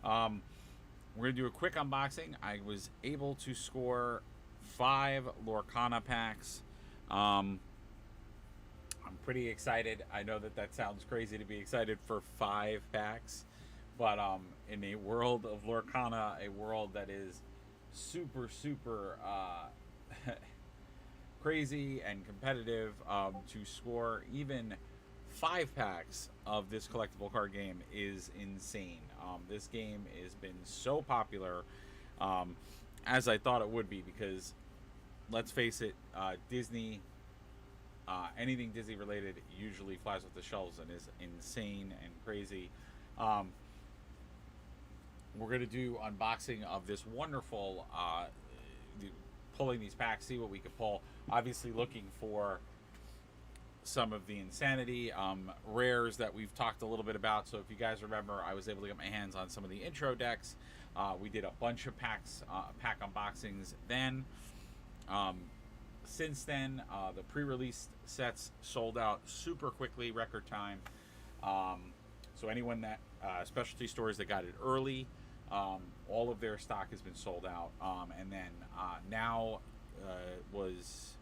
We're going to do a quick unboxing. I was able to score 5 Lorcana packs. Um, I'm pretty excited. I know that that sounds crazy to be excited for 5 packs, but in a world of Lorcana, a world that is super, super crazy and competitive, to score even 5 packs of this collectible card game is insane. This game has been so popular, um, as I thought it would be, because let's face it, Disney, anything Disney related usually flies off the shelves and is insane and crazy. Um, we're going to do unboxing of this wonderful, pulling these packs, see what we could pull. Obviously, looking for some of the insanity rares that we've talked a little bit about. So if you guys remember, I was able to get my hands on some of the intro decks. We did a bunch of packs, pack unboxings then. Since then, the pre-release sets sold out super quickly, record time. So anyone that specialty stores that got it early, all of their stock has been sold out. And then now was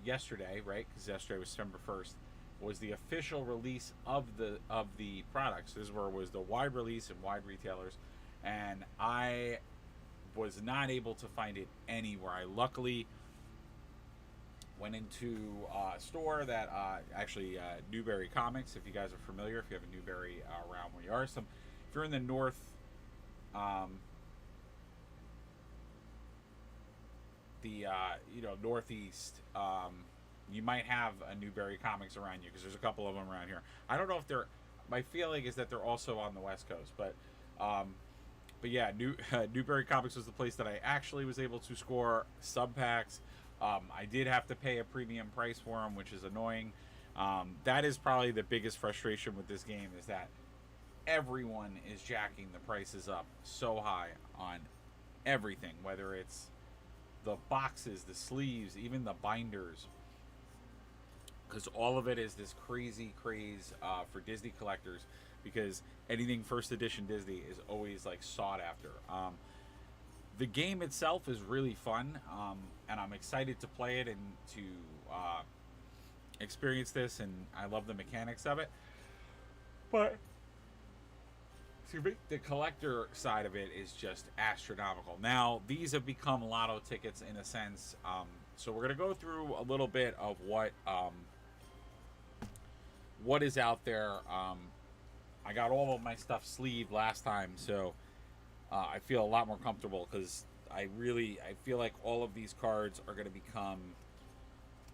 yesterday, right? Because yesterday was September 1st, was the official release of the products. This is where it was the wide release and wide retailers, and I was not able to find it anywhere. I luckily went into a store that actually Newberry Comics. If you guys are familiar, if you have a Newberry around where you are, if you're in the north. Northeast, you might have a Newberry Comics around you, because there's a couple of them around here. I don't know if they're, my feeling is that they're also on the West Coast, but yeah, Newberry Comics was the place that I actually was able to score sub packs. I did have to pay a premium price for them, which is annoying. That is probably the biggest frustration with this game, is that everyone is jacking the prices up so high on everything, whether it's the boxes, the sleeves, even the binders, because all of it is this crazy craze for Disney collectors, because anything first edition Disney is always like sought after. The game itself is really fun, and I'm excited to play it and to experience this, and I love the mechanics of it. But the collector side of it is just astronomical. Now, these have become lotto tickets in a sense. So we're going to go through a little bit of what is out there. I got all of my stuff sleeved last time, so I feel a lot more comfortable, because I feel like all of these cards are going to become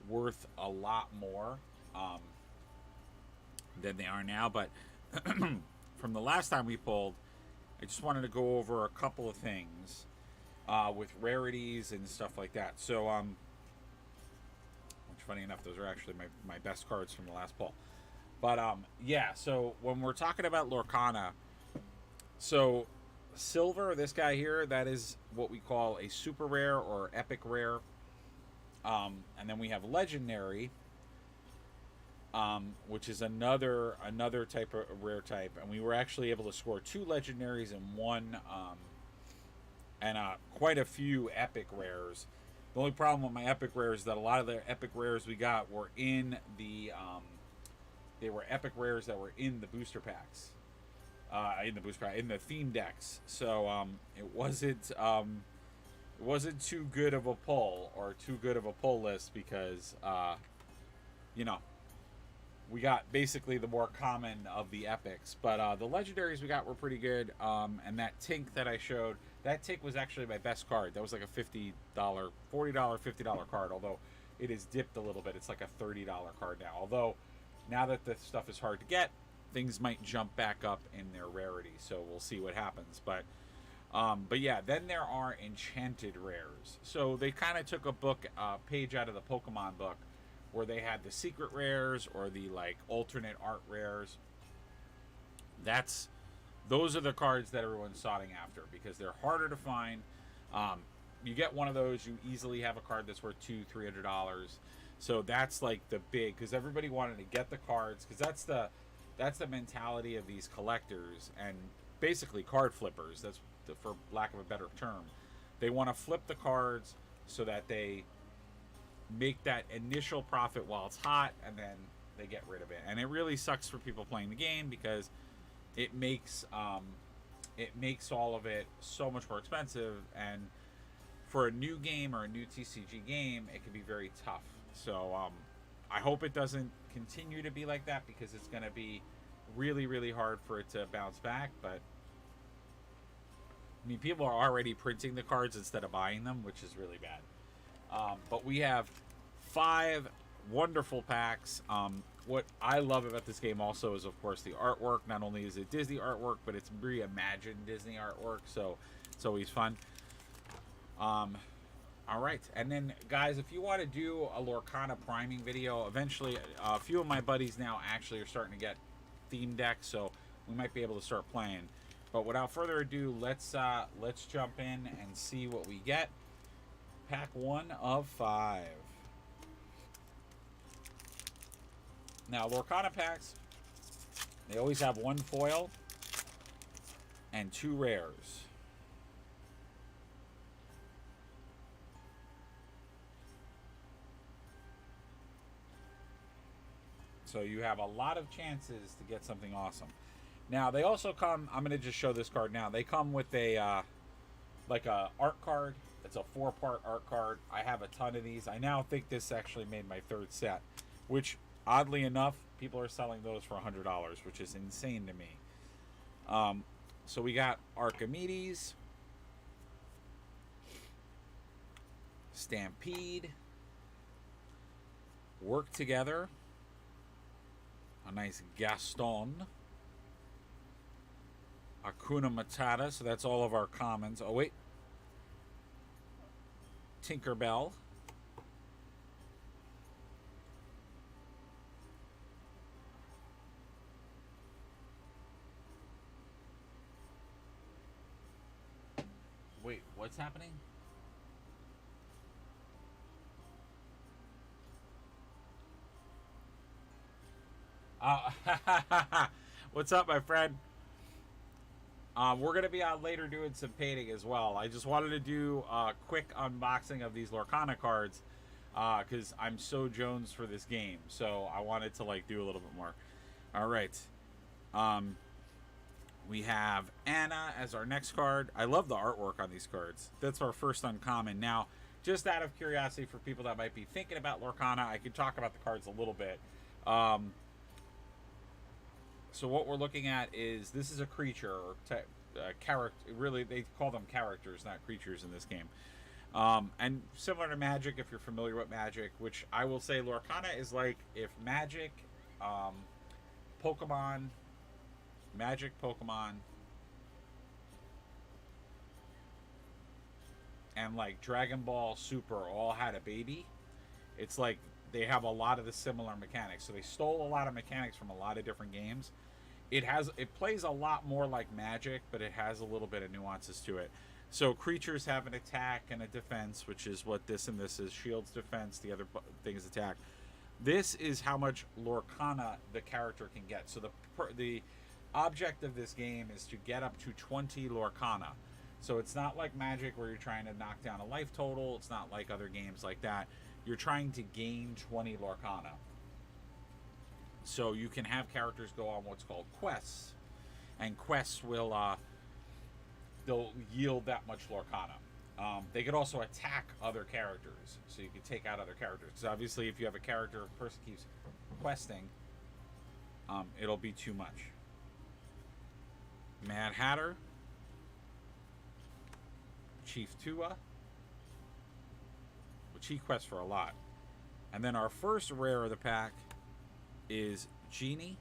worth a lot more than they are now. But from the last time we pulled, I just wanted to go over a couple of things with rarities and stuff like that. So, which, funny enough, those are actually my best cards from the last pull. But yeah, so when we're talking about Lorcana, so silver, this guy here, that is what we call a super rare or epic rare. And then we have legendary, which is another type of rare type, and we were actually able to score 2 legendaries and one, and quite a few epic rares. The only problem with my epic rares is that a lot of the epic rares we got were in the, they were epic rares that were in the booster packs, in the theme decks. So it wasn't too good of a pull, or too good of a pull list, because we got basically the more common of the epics. But the legendaries we got were pretty good. And that Tink that I showed, that Tink was actually my best card. That was like a $40, $50 card, although it is dipped a little bit. It's like a $30 card now. Although, now that the stuff is hard to get, things might jump back up in their rarity. So we'll see what happens. But yeah, then there are enchanted rares. So they kind of took a page out of the Pokemon book, where they had the secret rares or the like alternate art rares. Those are the cards that everyone's sought after, because they're harder to find. You get one of those, you easily have a card that's worth $200-$300. So that's like the big, because everybody wanted to get the cards, because that's the mentality of these collectors. And basically card flippers. That's for lack of a better term. They want to flip the cards so that they make that initial profit while it's hot, and then they get rid of it. And it really sucks for people playing the game because it makes all of it so much more expensive. And for a new game or a new TCG game, it can be very tough. So I hope it doesn't continue to be like that, because it's going to be really, really hard for it to bounce back. But I mean, people are already printing the cards instead of buying them, which is really bad. But we have 5 wonderful packs. What I love about this game also is, of course, the artwork. Not only is it Disney artwork, but it's reimagined Disney artwork, so it's always fun. All right, and then guys, if you want to do a Lorcana priming video, eventually a few of my buddies now actually are starting to get theme decks, so we might be able to start playing. But without further ado, let's jump in and see what we get. Pack 1 of 5. Now, Lorcana packs, they always have 1 foil and 2 rares. So you have a lot of chances to get something awesome. Now, they also come, I'm going to just show this card now. They come with a, like a art card. It's a 4-part art card. I have a ton of these. I now think this actually made my 3rd set, which, oddly enough, people are selling those for $100, which is insane to me. So we got Archimedes, Stampede, Work Together, a nice Gaston, Hakuna Matata, so that's all of our commons. Oh, wait. Tinkerbell. Wait, what's happening? What's up, my friend? We're going to be out later doing some painting as well. I just wanted to do a quick unboxing of these Lorcana cards because I'm so Jones for this game. So I wanted to like do a little bit more. All right. We have Anna as our next card. I love the artwork on these cards. That's our first uncommon. Now, just out of curiosity for people that might be thinking about Lorcana, I could talk about the cards a little bit. So what we're looking at is, this is a creature, or character. Really, they call them characters, not creatures in this game. And similar to Magic, if you're familiar with Magic, which I will say Lorcana is like if Magic, Pokemon, and like Dragon Ball Super all had a baby. It's like they have a lot of the similar mechanics. So they stole a lot of mechanics from a lot of different games. It plays a lot more like Magic, but it has a little bit of nuances to it. So creatures have an attack and a defense, which is what this and this is. Shield's defense, the other thing is attack. This is how much Lorcana the character can get. So the object of this game is to get up to 20 Lorcana. So it's not like Magic where you're trying to knock down a life total. It's not like other games like that. You're trying to gain 20 Lorcana. So you can have characters go on what's called quests, and quests will they'll yield that much Lorcana. They could also attack other characters, so you can take out other characters. Because obviously, if you have a character, a person keeps questing, it'll be too much. Mad Hatter, Chief Tua, which he quests for a lot. And then our first rare of the pack is Genie.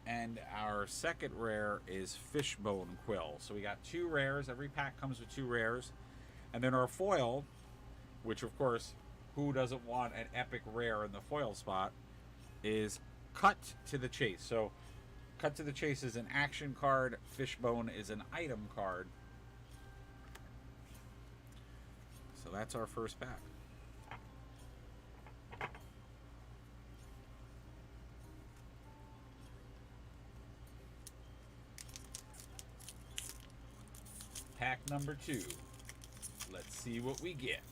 And our second rare is Fishbone Quill. So we got 2 rares. Every pack comes with 2 rares. And then our foil, which of course, who doesn't want an epic rare in the foil spot, is Cut to the Chase. So Cut to the Chase is an action card. Fishbone is an item card. So that's our first pack. pack number 2. Let's see what we get.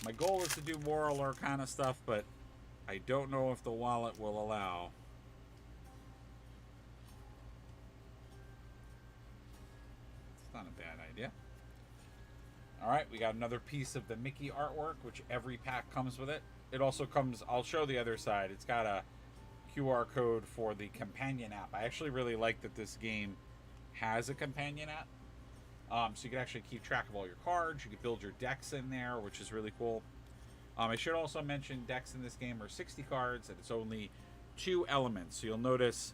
My goal is to do Moral Arcana stuff, but I don't know if the wallet will allow. It's not a bad idea. Alright, we got another piece of the Mickey artwork, which every pack comes with it. It also comes, I'll show the other side. It's got a QR code for the companion app. I actually really like that this game has a companion app. So you can actually keep track of all your cards. You can build your decks in there, which is really cool. I should also mention decks in this game are 60 cards, and it's only 2 elements. So you'll notice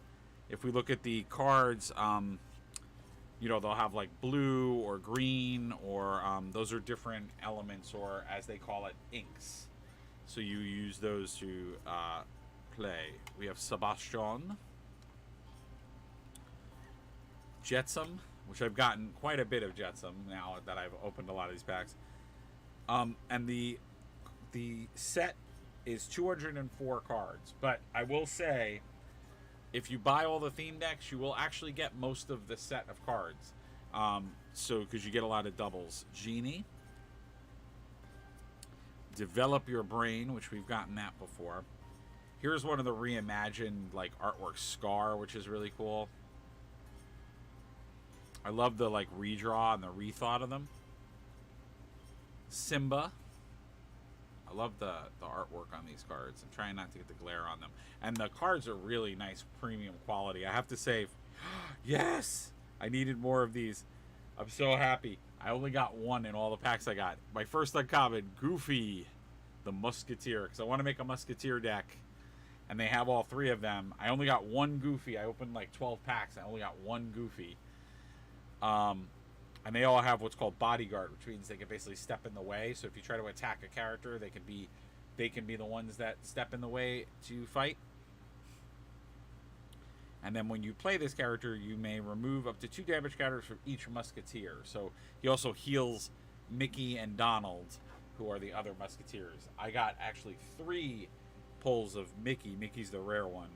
if we look at the cards, you know, they'll have like blue or green, or those are different elements, or as they call it, inks. So you use those to play. We have Sebastian, Jetsam, which I've gotten quite a bit of Jetsam now that I've opened a lot of these packs. And the set is 204 cards, but I will say, if you buy all the theme decks, you will actually get most of the set of cards. So, because you get a lot of doubles. Genie. Develop Your Brain, which we've gotten that before. Here's one of the reimagined, like, artwork. Scar, which is really cool. I love the, like, redraw and the rethought of them. Simba. I love the artwork on these cards. I'm trying not to get the glare on them. And the cards are really nice premium quality. I have to say, yes! I needed more of these. I'm so happy. I only got one in all the packs I got. My first uncommon, Goofy, the Musketeer. Because I want to make a Musketeer deck. And they have all 3 of them. I only got one Goofy. I opened like 12 packs. I only got one Goofy. And they all have what's called bodyguard, which means they can basically step in the way. So if you try to attack a character, they can be the ones that step in the way to fight. And then when you play this character, you may remove up to 2 damage counters from each Musketeer. So he also heals Mickey and Donald, who are the other Musketeers. I got actually 3 pulls of Mickey. Mickey's the rare one.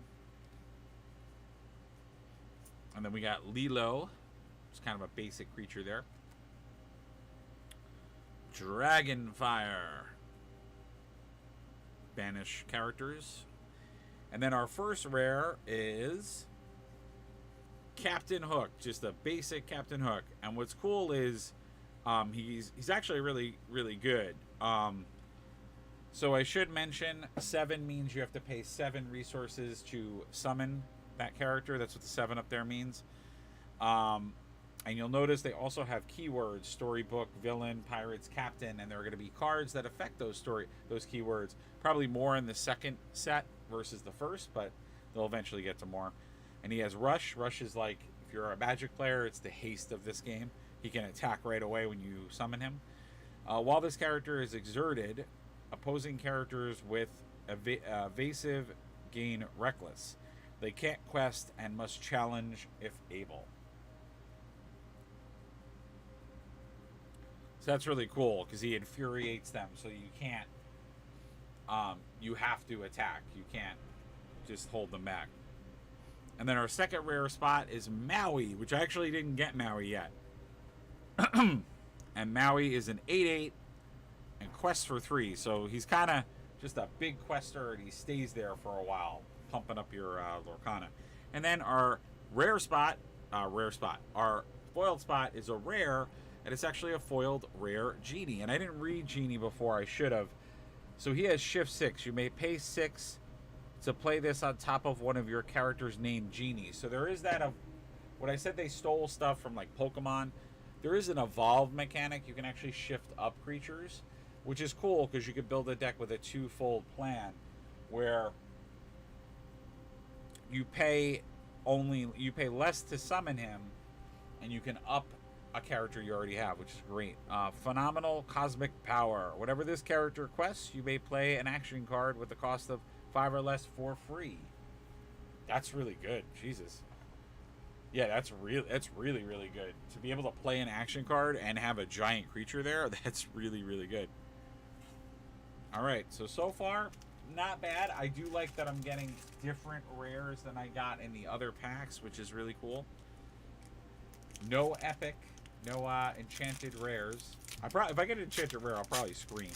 And then we got Lilo. It's kind of a basic creature there. Dragonfire. Banish characters. And then our first rare is Captain Hook. Just a basic Captain Hook. And what's cool is he's actually really, really good. So I should mention 7 means you have to pay 7 resources to summon that character. That's what the 7 up there means. And you'll notice they also have keywords: storybook, villain, pirates, captain, and there are going to be cards that affect those keywords. Probably more in the second set versus the first, but they'll eventually get to more. And he has Rush. Rush is like, if you're a Magic player, it's the haste of this game. He can attack right away when you summon him. While this character is exerted, opposing characters with evasive gain Reckless. They can't quest and must challenge if able. So that's really cool, because he infuriates them, so you can't, you have to attack. You can't just hold them back. And then our second rare spot is Maui, which I actually didn't get Maui yet. And Maui is an 8/8 and quests for 3, so he's kind of just a big quester, and he stays there for a while, pumping up your Lorcana. And then our our foiled spot is a rare, and it's actually a foiled rare Genie. And I didn't read Genie before, I should have. So he has Shift 6. You may pay 6 to play this on top of one of your characters named Genie. So there is that of when I said they stole stuff from like Pokemon, there is an evolve mechanic. You can actually shift up creatures, which is cool because you could build a deck with a 2-fold plan where you pay less to summon him, and you can up a character you already have, which is great. Phenomenal Cosmic Power. Whatever this character quests, you may play an action card with the cost of 5 or less for free. That's really good. Jesus. Yeah, that's really, really good. To be able to play an action card and have a giant creature there, that's really, really good. Alright, so far, not bad. I do like that I'm getting different rares than I got in the other packs, which is really cool. No epic. No enchanted rares. If I get an enchanted rare, I'll probably scream.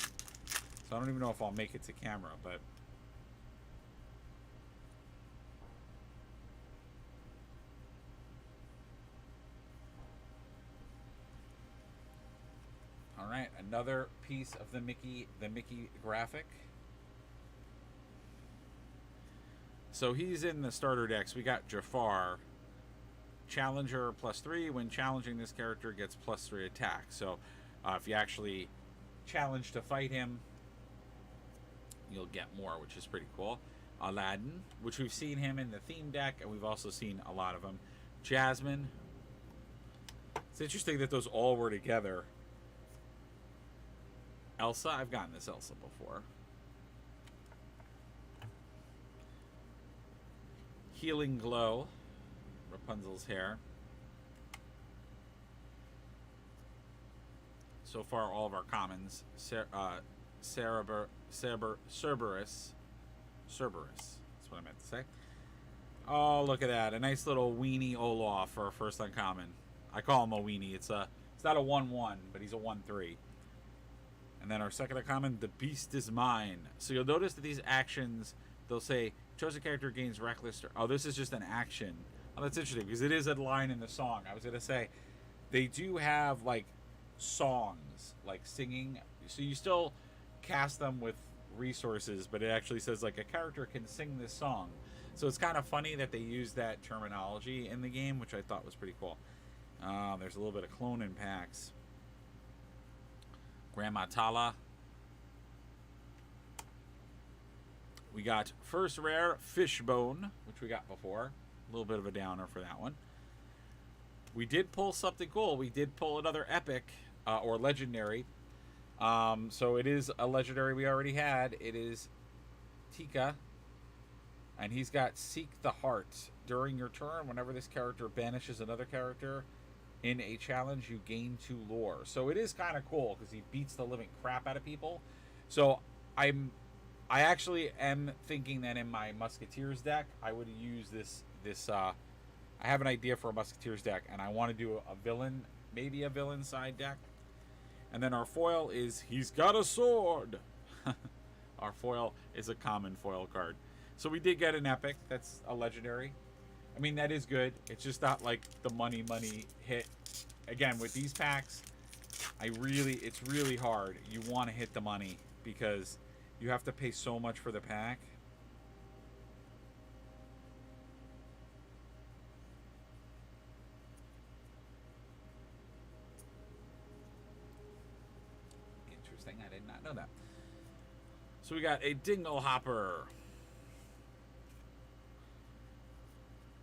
So I don't even know if I'll make it to camera, but... Alright, another piece of the Mickey graphic. So he's in the starter decks. We got Jafar. Challenger +3. When challenging this character, gets +3 attack. So if you actually challenge to fight him, you'll get more, which is pretty cool. Aladdin, which we've seen him in the theme deck, and we've also seen a lot of him. Jasmine. It's interesting that those all were together. Elsa, I've gotten this Elsa before. Healing Glow, Rapunzel's hair. So far, all of our commons. Cerberus. That's what I meant to say. Oh, look at that. A nice little weenie Olaf for our first uncommon. I call him a weenie. It's not a 1/1, but he's a 1/3. And then our second uncommon, the beast is mine. So you'll notice that these actions, they'll say, chosen character gains reckless. Oh, this is just an action. Oh, that's interesting because it is a line in the song. I was going to say, they do have like songs, like singing. So you still cast them with resources, but it actually says like a character can sing this song. So it's kind of funny that they use that terminology in the game, which I thought was pretty cool. There's a little bit of cloning packs. Grandma Tala. We got first rare Fishbone, which we got before. A little bit of a downer for that one. We did pull something cool. We did pull another epic or legendary. So it is a legendary we already had. It is Tika. And he's got Seek the Heart. During your turn, whenever this character banishes another character in a challenge, you gain 2 lore. So it is kind of cool because he beats the living crap out of people. So I actually am thinking that in my Musketeers deck, I would use this. I have an idea for a Musketeers deck, and I want to do a villain, maybe a villain side deck. And then our foil is He's Got a Sword. Our foil is a common foil card. So we did get an epic. That's a legendary. I mean, that is good. It's just not like the money hit. Again, with these packs, it's really hard. You want to hit the money because you have to pay so much for the pack. Interesting. I did not know that. So we got a Dinglehopper.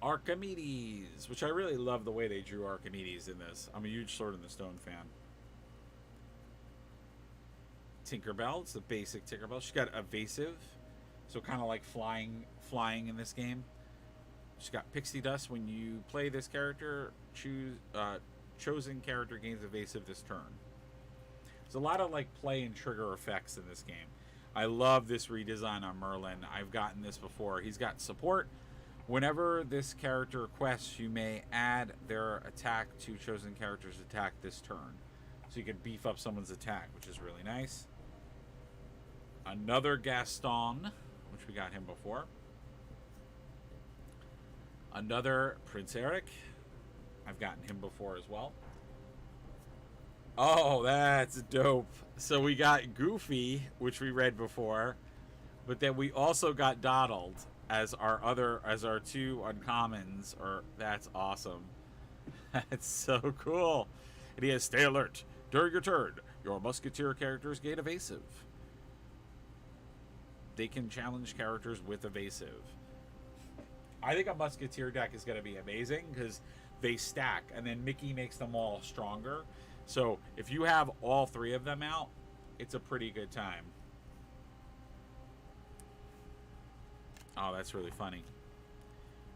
Archimedes, which I really love the way they drew Archimedes in this. I'm a huge Sword in the Stone fan. Tinkerbell, it's the basic Tinkerbell. She's got evasive, so kind of like flying in this game. She's got pixie dust. When you play this character, chosen character gains evasive this turn. There's a lot of like play and trigger effects in this game. I love this redesign on Merlin. I've gotten this before. He's got support. Whenever this character quests, you may add their attack to chosen character's attack this turn. So you can beef up someone's attack, which is really nice. Another Gaston, which we got him before. Another Prince Eric. I've gotten him before as well. Oh, that's dope. So we got Goofy, which we read before. But then we also got Donald as our 2 uncommons. That's awesome. That's so cool. And he has Stay Alert. During your turn, your Musketeer characters gain evasive. They can challenge characters with evasive. I think a Musketeer deck is going to be amazing because they stack, and then Mickey makes them all stronger. So if you have all 3 of them out, it's a pretty good time. Oh, that's really funny.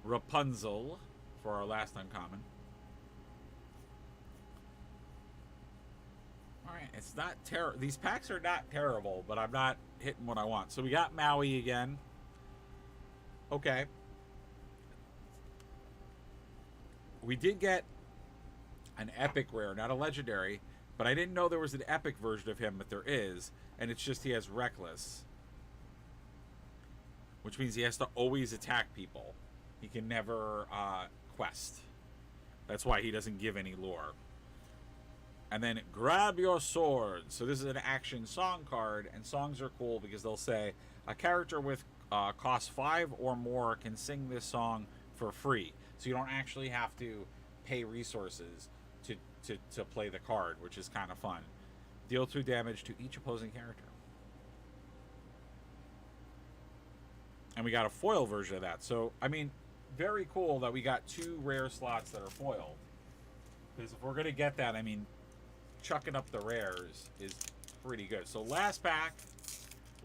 Rapunzel for our last uncommon. Alright, it's not terrible. These packs are not terrible, but I'm not hitting what I want. So we got Maui again. Okay. We did get an epic rare, not a legendary. But I didn't know there was an epic version of him, but there is, and it's just he has reckless, which means he has to always attack people. He can never quest. That's why he doesn't give any lore. And then grab your sword. So this is an action song card, and songs are cool because they'll say a character with cost 5 or more can sing this song for free. So you don't actually have to pay resources to play the card, which is kind of fun. Deal 2 damage to each opposing character. And we got a foil version of that. So, I mean, very cool that we got 2 rare slots that are foiled. Because if we're going to get that, I mean, chucking up the rares is pretty good. So last pack,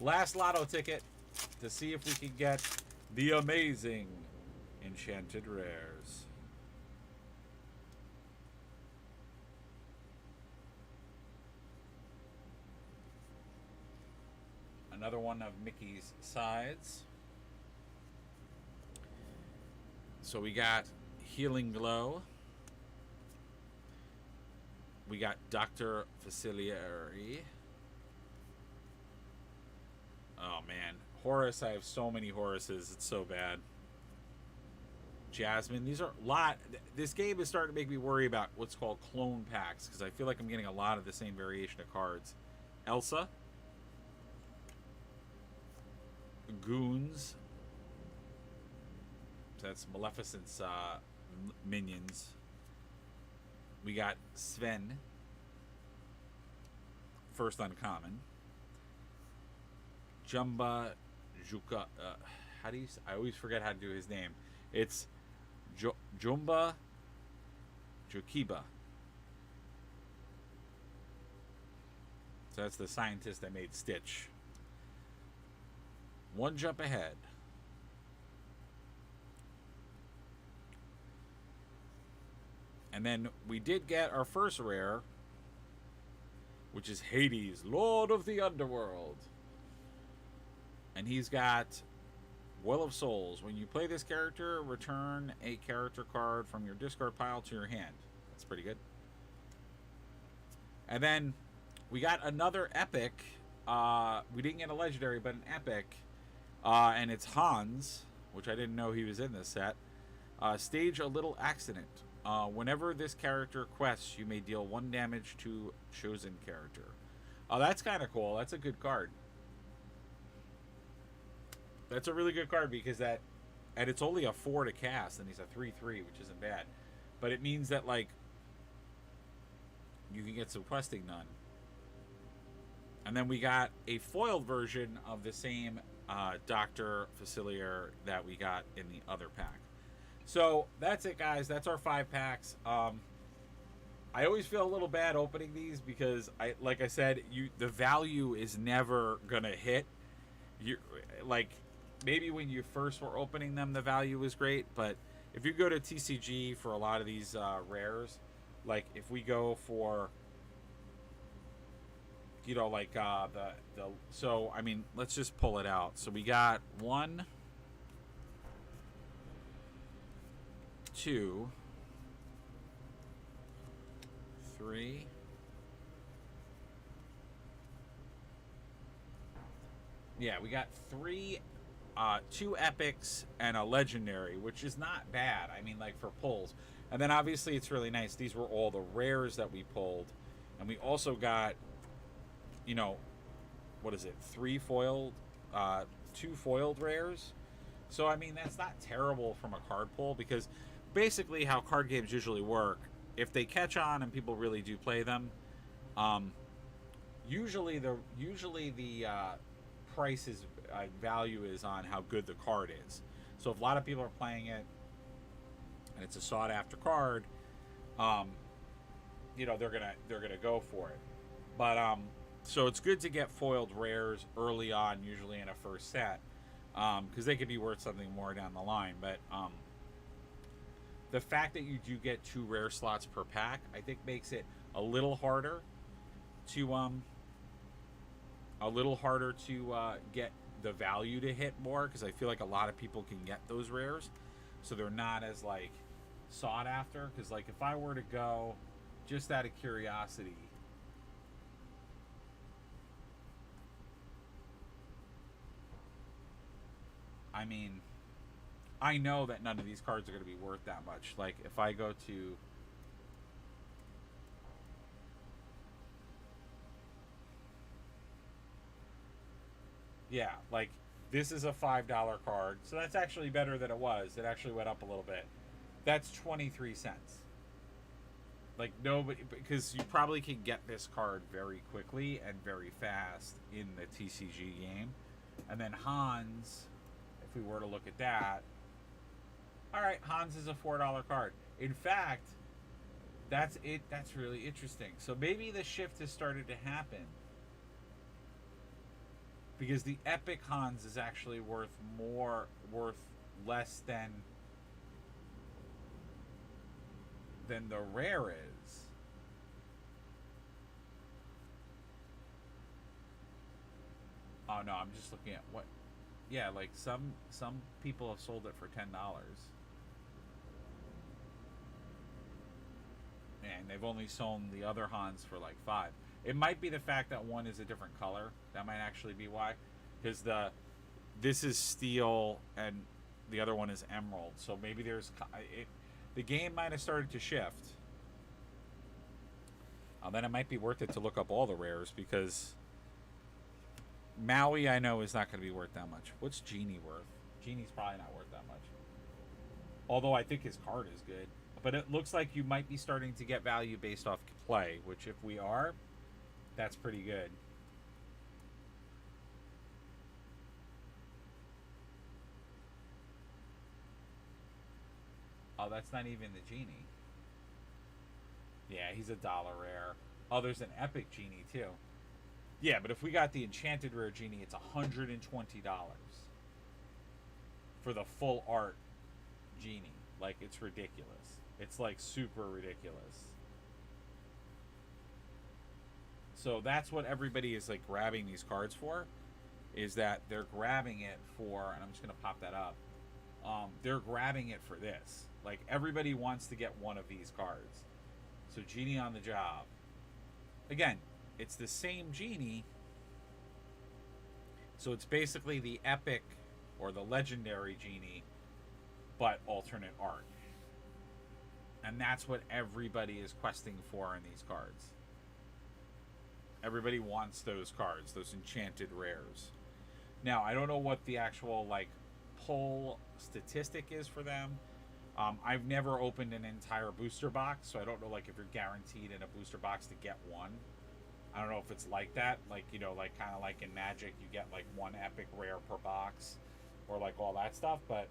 last lotto ticket to see if we can get the amazing enchanted rares. Another one of Mickey's sides. So we got Healing Glow. We got Dr. Facilieri. Oh man, Horus! I have so many Horuses. It's so bad. Jasmine. These are a lot. This game is starting to make me worry about what's called clone packs because I feel like I'm getting a lot of the same variation of cards. Elsa. Goons. So that's Maleficent's minions. We got Sven. First uncommon. Jumba Juka. How do you? I always forget how to do his name. It's Jumba Jukiba. So that's the scientist that made Stitch. One jump ahead. And then we did get our first rare, which is Hades, Lord of the Underworld. And he's got Well of Souls. When you play this character, return a character card from your discard pile to your hand. That's pretty good. And then we got another epic. We didn't get a legendary, but an epic. And it's Hans, which I didn't know he was in this set. Stage a little accident. Whenever this character quests, you may deal 1 damage to chosen character. Oh, that's kind of cool. That's a good card. That's a really good card because that... And it's only a 4 to cast, and he's a 3/3, which isn't bad. But it means that, like, you can get some questing done. And then we got a foiled version of the same Dr. Facilier that we got in the other pack. So that's it, guys. That's our 5 packs. I always feel a little bad opening these because, like I said, the value is never gonna hit. Like maybe when you first were opening them, the value was great, but if you go to TCG for a lot of these rares, like if we go for, you know, like so I mean, let's just pull it out. So we got 1, 2, 3, we got 3, 2 epics and a legendary, which is not bad. I mean, like for pulls. And then obviously it's really nice. These were all the rares that we pulled, and we also got, you know, what is it? 3 foiled, 2 foiled rares. So I mean, that's not terrible from a card pull because basically how card games usually work, if they catch on and people really do play them, usually the price is value is on how good the card is. So if a lot of people are playing it and it's a sought after card, you know, they're gonna go for it. But so it's good to get foiled rares early on, usually in a first set, because they could be worth something more down the line. But the fact that you do get 2 rare slots per pack, I think makes it a little harder to get the value to hit more, because I feel like a lot of people can get those rares, so they're not as like sought after. Because like if I were to go just out of curiosity, I mean, I know that none of these cards are going to be worth that much. Like, if I go to... Yeah, like, this is a $5 card. So that's actually better than it was. It actually went up a little bit. That's 23 cents. Like, nobody... Because you probably can get this card very quickly and very fast in the TCG game. And then Hans, if we were to look at that... Alright, Hans is a $4 card. In fact, that's it. That's really interesting. So maybe the shift has started to happen. Because the Epic Hans is actually worth less than the rare is. Oh no, I'm just looking at what. Yeah, like some people have sold it for $10. And they've only sold the other Hans for like $5. It might be the fact that one is a different color. That might actually be why. Because this is steel and the other one is emerald. So maybe the game might have started to shift. Then it might be worth it to look up all the rares, because Maui, I know, is not going to be worth that much. What's Genie worth? Genie's probably not worth that much. Although I think his card is good. But it looks like you might be starting to get value based off play, which if we are, that's pretty good. Oh, that's not even the Genie. Yeah, he's a $1 rare. Oh, there's an Epic Genie too. Yeah, but if we got the Enchanted Rare Genie, it's $120 for the full art Genie. Like, it's ridiculous. It's like super ridiculous. So that's what everybody is like grabbing these cards for, is that they're grabbing it for, and I'm just going to pop that up. They're grabbing it for this. Like, everybody wants to get one of these cards. So Genie on the job. Again, it's the same Genie. So it's basically the epic or the legendary Genie, but alternate art. And that's what everybody is questing for in these cards. Everybody wants those cards, those enchanted rares. Now, I don't know what the actual, like, pull statistic is for them. I've never opened an entire booster box, so I don't know, like, if you're guaranteed in a booster box to get one. I don't know if it's like that. Like, you know, like, kind of like in Magic, you get, like, one epic rare per box. Or, like, all that stuff, but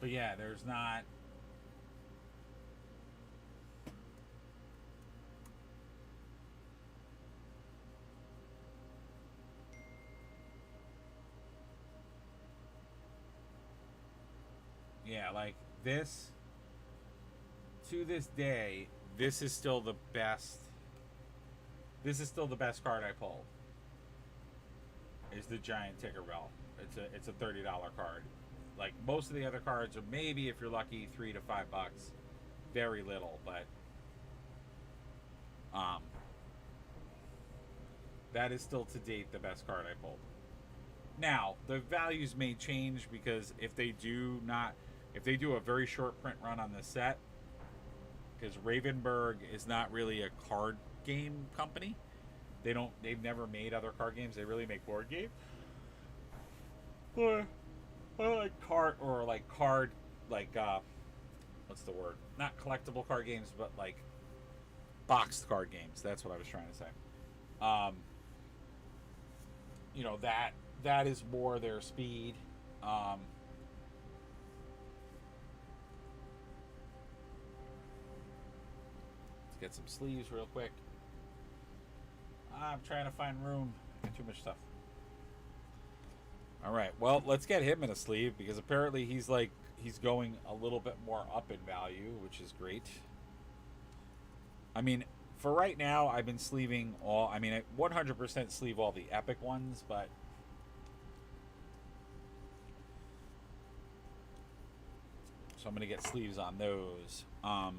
yeah, there's not... Yeah, like, this, to this day, this is still the best. This is still the best card I pulled. Is the Giant Tinkerbell. It's a $30 card. Like, most of the other cards are maybe, if you're lucky, $3 to $5. Very little, but that is still to date the best card I pulled. Now, the values may change, because if they do a very short print run on this set, because Ravenberg is not really a card game company. They've never made other card games. They really make board games. Or card, what's the word? Not collectible card games, but like boxed card games. That's what I was trying to say. You know, that is more their speed. Let's get some sleeves real quick. I'm trying to find room. I got too much stuff. All right, well, let's get him in a sleeve, because apparently he's going a little bit more up in value, which is great. I mean, for right now, I've been sleeving all... I mean, I 100% sleeve all the epic ones, but... So I'm going to get sleeves on those. And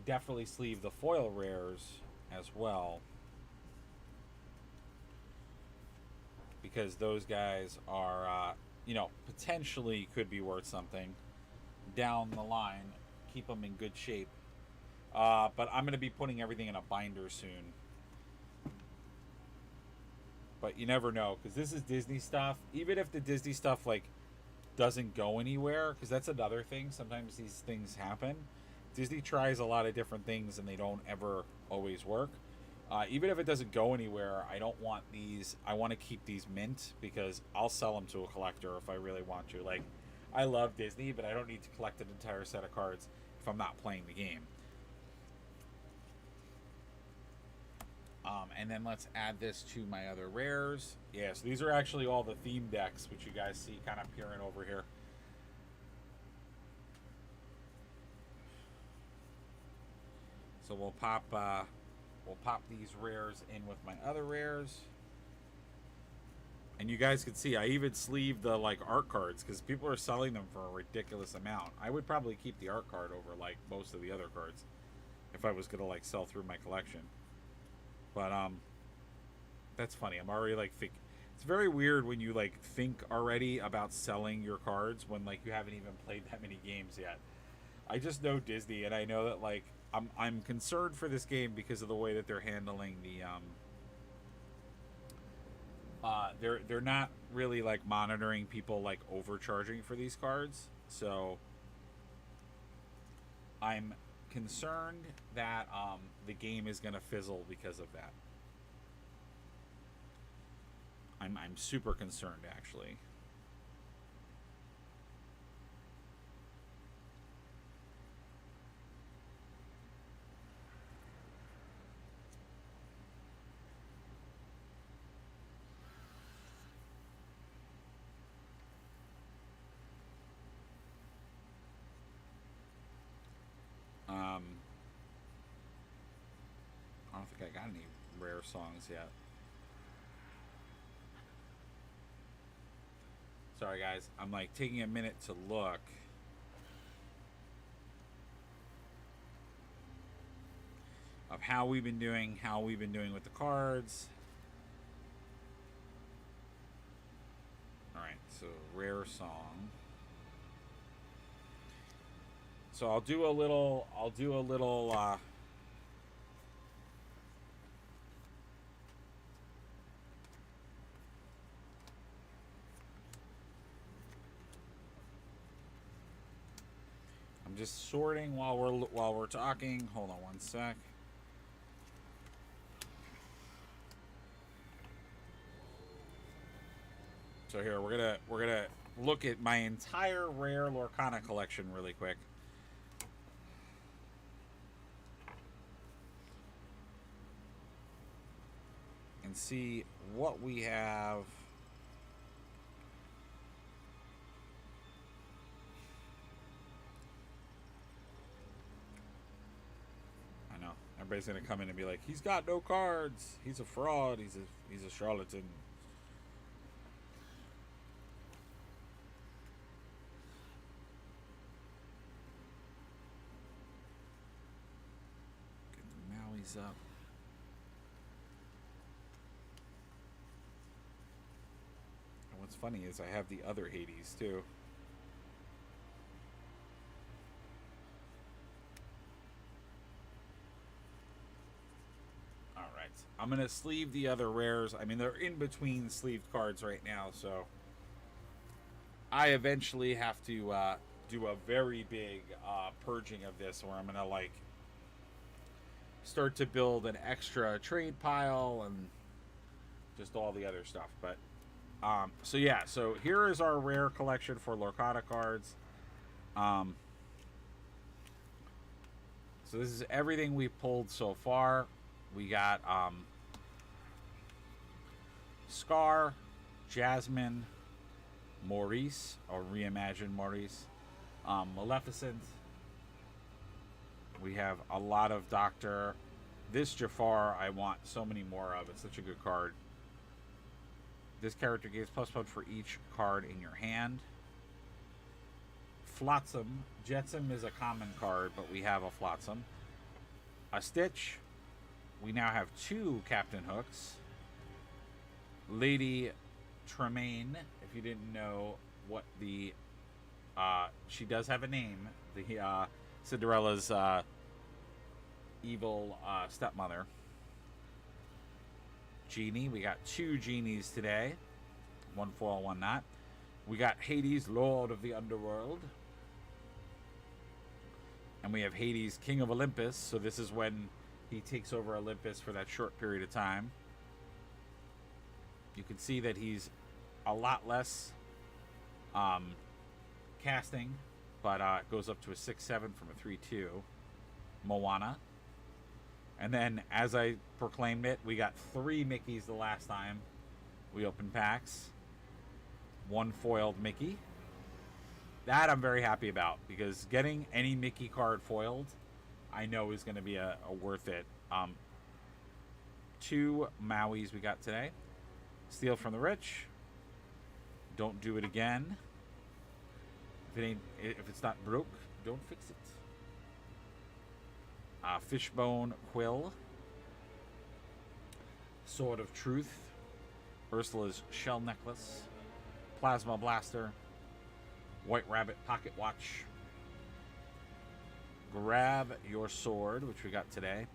definitely sleeve the foil rares as well, because those guys are, you know, potentially could be worth something down the line. Keep them in good shape. But I'm going to be putting everything in a binder soon. But you never know, because this is Disney stuff. Even if the Disney stuff, like, doesn't go anywhere, because that's another thing. Sometimes these things happen. Disney tries a lot of different things, and they don't ever always work. Even if it doesn't go anywhere, I don't want these. I want to keep these mint, because I'll sell them to a collector if I really want to. Like, I love Disney, but I don't need to collect an entire set of cards if I'm not playing the game. And then let's add this to my other rares. Yeah, so these are actually all the theme decks, which you guys see kind of peering over here. So we'll pop these rares in with my other rares. And you guys can see I even sleeved the like art cards, because people are selling them for a ridiculous amount. I would probably keep the art card over like most of the other cards if I was gonna like sell through my collection. But that's funny. I'm already like it's very weird when you like think already about selling your cards when like you haven't even played that many games yet. I just know Disney, and I know that like I'm concerned for this game because of the way that they're handling the they're not really like monitoring people like overcharging for these cards. So I'm concerned that the game is gonna fizzle because of that. I'm super concerned, actually. I don't think I got any rare songs yet. Sorry guys, I'm like taking a minute to look. Of how we've been doing with the cards. Alright, so rare song. So I'll do a little I'm just sorting while we're talking. Hold on one sec. So here we're gonna look at my entire rare Lorcana collection really quick. And see what we have. I know everybody's gonna come in and be like, "He's got no cards. He's a fraud. He's a charlatan." Get the Maui's up. What's funny is I have the other Hades too. Alright, I'm gonna sleeve the other rares. I mean, they're in between sleeved cards right now, so I eventually have to do a very big purging of this, where I'm gonna like start to build an extra trade pile and just all the other stuff. But so yeah, so here is our rare collection for Lorcana cards. So this is everything we pulled so far. We got Scar, Jasmine, Maurice, or reimagined Maurice, Maleficent. We have a lot of Doctor. This Jafar I want so many more of. It's such a good card. This character gives +1 for each card in your hand. Flotsam. Jetsam is a common card, but we have a Flotsam. A Stitch. We now have 2 Captain Hooks. Lady Tremaine, if you didn't know what the... she does have a name. The Cinderella's evil stepmother. Genie. We got 2 genies today. 1 foil, 1 not. We got Hades, Lord of the Underworld. And we have Hades, King of Olympus. So this is when he takes over Olympus for that short period of time. You can see that he's a lot less casting, but goes up to a 6-7 from a 3-2. Moana. And then, as I proclaimed it, we got 3 Mickeys the last time we opened packs. 1 foiled Mickey. That I'm very happy about, because getting any Mickey card foiled, I know is going to be a worth it. 2 Mauis we got today. Steal from the Rich. Don't do it again. If it's not broke, don't fix it. Fishbone Quill. Sword of Truth. Ursula's Shell Necklace. Plasma Blaster. White Rabbit Pocket Watch. Grab Your Sword, which we got today.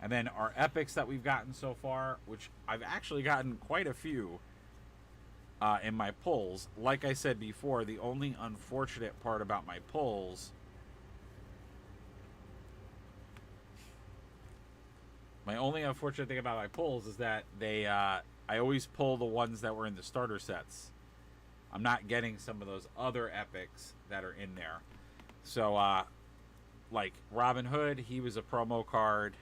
And then our epics that we've gotten so far, which I've actually gotten quite a few in my pulls. Like I said before, the only unfortunate part about my pulls... My only unfortunate thing about my pulls is that they... I always pull the ones that were in the starter sets. I'm not getting some of those other epics that are in there. So, like Robin Hood, he was a promo card.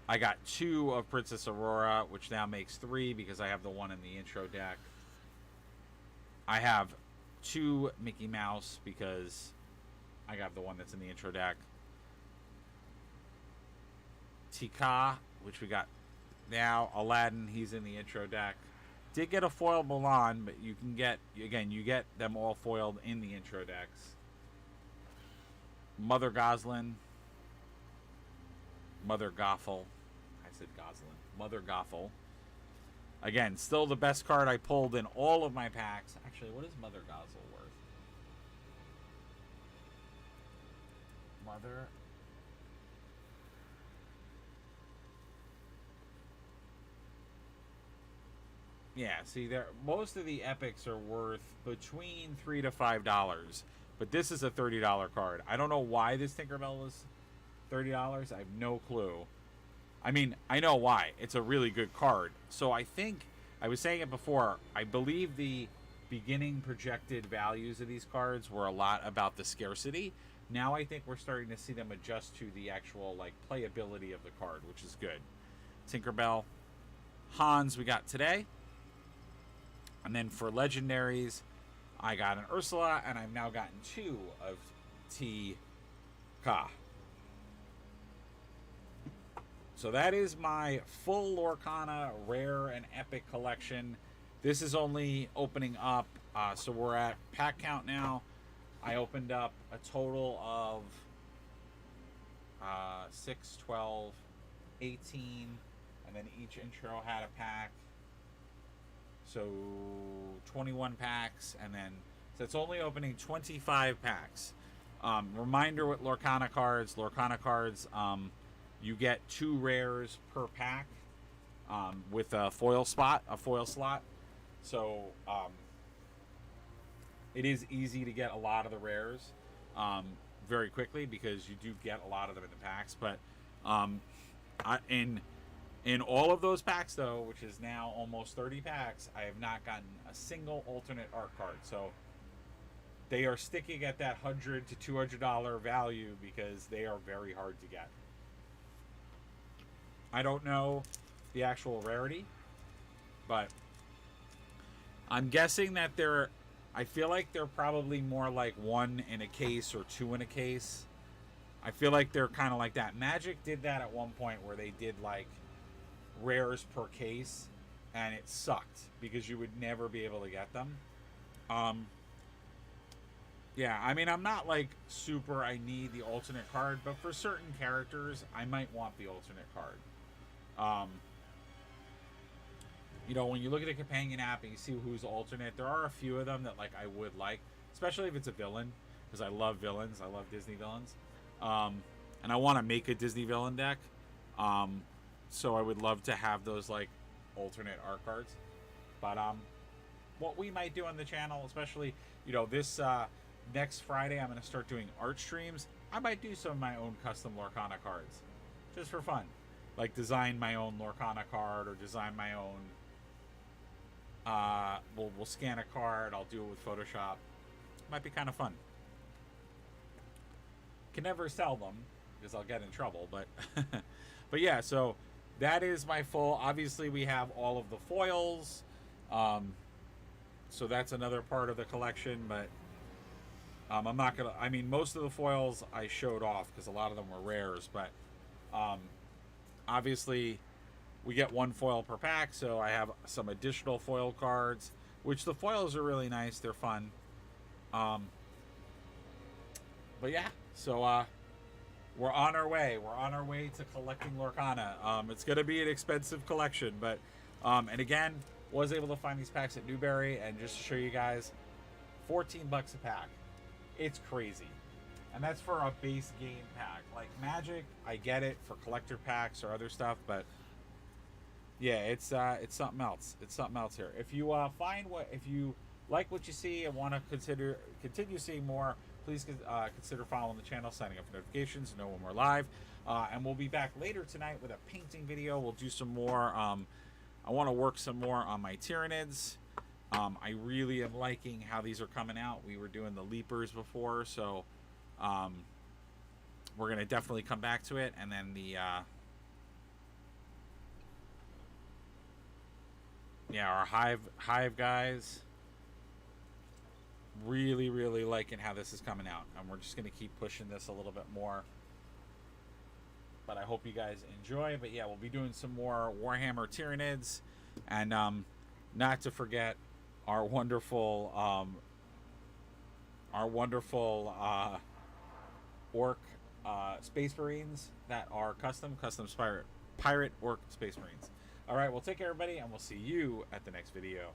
I got 2 of Princess Aurora, which now makes 3 because I have the one in the intro deck. I have 2 Mickey Mouse because I got the one that's in the intro deck. Tika, which we got now. Aladdin, he's in the intro deck. Did get a foil Mulan, but you can get, again, you get them all foiled in the intro decks. Mother Goslin. Mother Gothel. I said Goslin. Mother Gothel. Again, still the best card I pulled in all of my packs. Actually, what is Mother Gothel worth? Mother... Yeah, see, there most of the epics are worth between $3 to $5, but this is a $30 card. I don't know why this Tinkerbell is $30. I have no clue. I mean, I know why. It's a really good card. So I think, I was saying it before, I believe the beginning projected values of these cards were a lot about the scarcity. Now I think we're starting to see them adjust to the actual, like, playability of the card, which is good. Tinkerbell. Hans we got today. And then for legendaries, I got an Ursula, and I've now gotten 2 of T-Ka. So that is my full Lorcana rare and epic collection. This is only opening up, so we're at pack count now. I opened up a total of 6, 12, 18, and then each intro had a pack. So 21 packs, and then so it's only opening 25 packs. Reminder with Lorcana cards. Lorcana cards, you get 2 rares per pack with a foil slot. So it is easy to get a lot of the rares very quickly because you do get a lot of them in the packs. But in all of those packs, though, which is now almost 30 packs, I have not gotten a single alternate art card. So they are sticking at that $100 to $200 value because they are very hard to get. I don't know the actual rarity, but I'm guessing that I feel like they're probably more like 1 in a case or 2 in a case. I feel like they're kind of like that. Magic did that at one point where they did like rares per case, and it sucked because you would never be able to get them. Yeah, I mean, I'm not like super. I need the alternate card, but for certain characters, I might want the alternate card. Um, when you look at a companion app and you see who's alternate, there are a few of them that like I would like, especially if it's a villain, because I love villains. I love Disney villains, and I want to make a Disney villain deck. Um, so I would love to have those like alternate art cards. But what we might do on the channel, especially this next Friday, I'm going to start doing art streams. I might do some of my own custom Lorcana cards, just for fun, like design my own Lorcana card or design my own. We'll scan a card. I'll do it with Photoshop. Might be kind of fun. Can never sell them because I'll get in trouble. But but yeah, so that is my full. Obviously, we have all of the foils. So that's another part of the collection. But I'm not gonna. I mean, most of the foils I showed off because a lot of them were rares. But obviously, we get one foil per pack, so I have some additional foil cards, which the foils are really nice. They're fun. But yeah, so we're on our way. We're on our way to collecting Lorcana. It's going to be an expensive collection, but and again, was able to find these packs at Newberry, and just to show you guys, $14 a pack. It's crazy. And that's for a base game pack. Like Magic, I get it for collector packs or other stuff, but yeah, it's something else. It's something else here. If you if you like what you see and want to continue seeing more, please consider following the channel, signing up for notifications to know when we're live. And we'll be back later tonight with a painting video. We'll do some more. I want to work some more on my Tyranids. I really am liking how these are coming out. We were doing the Leapers before, so we're going to definitely come back to it. And then the our hive guys, really liking how this is coming out, and we're just going to keep pushing this a little bit more. But I hope you guys enjoy. But yeah, we'll be doing some more Warhammer Tyranids, and not to forget our wonderful orc Space Marines that are custom pirate orc Space Marines. All right, well, take care, everybody, and we'll see you at the next video.